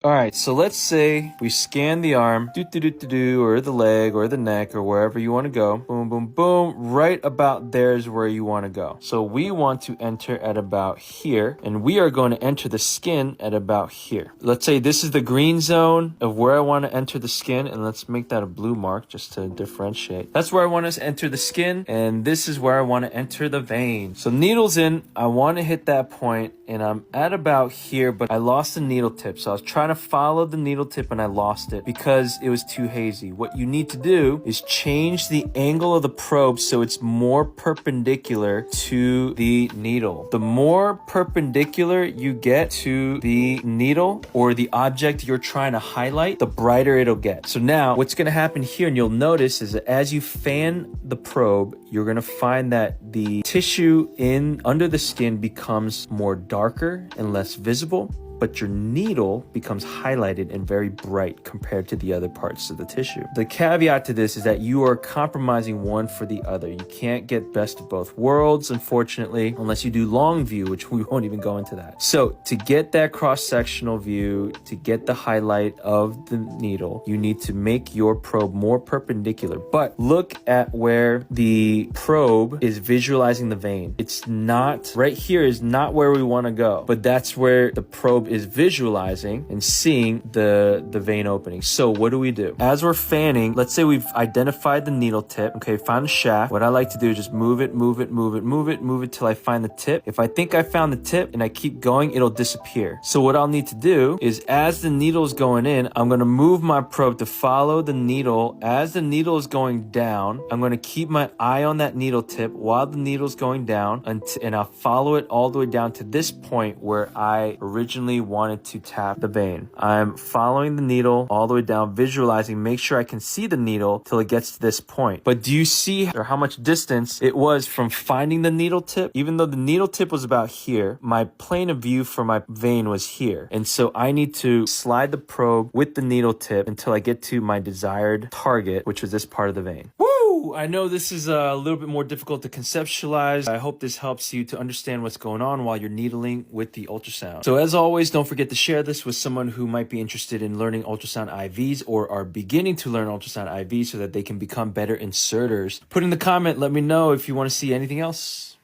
All right, so let's say we scan the arm, or the leg, or the neck, or wherever you want to go. Boom, boom, boom. Right about there is where you want to go. So we want to enter at about here, and we are going to enter the skin at about here. Let's say this is the green zone of where I want to enter the skin, and let's make that a blue mark just to differentiate. That's where I want to enter the skin, and this is where I want to enter the vein. So needle's in, I want to hit that point, and I'm at about here, but I lost the needle tip. So I was trying to follow the needle tip and I lost it because it was too hazy. What you need to do is change the angle of the probe so it's more perpendicular to the needle. The more perpendicular you get to the needle or the object you're trying to highlight, the brighter it'll get. So now what's going to happen here, and you'll notice, is that as you fan the probe, you're going to find that the tissue under the skin becomes more darker and less visible, but your needle becomes highlighted and very bright compared to the other parts of the tissue. The caveat to this is that you are compromising one for the other. You can't get best of both worlds, unfortunately, unless you do long view, which we won't even go into that. So to get that cross-sectional view, to get the highlight of the needle, you need to make your probe more perpendicular. But look at where the probe is visualizing the vein. It's not, right here is not where we want to go, but that's where the probe is visualizing and seeing the vein opening. So what do? As we're fanning, let's say we've identified the needle tip. Okay, found the shaft. What I like to do is just move it till I find the tip. If I think I found the tip and I keep going, it'll disappear. So what I'll need to do is, as the needle's going in, I'm going to move my probe to follow the needle. As the needle is going down, I'm going to keep my eye on that needle tip while the needle's going down, and I'll follow it all the way down to this point where I originally wanted to tap the vein. I'm following the needle all the way down, visualizing, make sure I can see the needle till it gets to this point. But do you see how much distance it was from finding the needle tip? Even though the needle tip was about here, my plane of view for my vein was here. And so I need to slide the probe with the needle tip until I get to my desired target, which was this part of the vein. Woo! I know this is a little bit more difficult to conceptualize. I hope this helps you to understand what's going on while you're needling with the ultrasound. So as always, don't forget to share this with someone who might be interested in learning ultrasound IVs or are beginning to learn ultrasound IVs so that they can become better inserters. Put in the comment, let me know if you want to see anything else.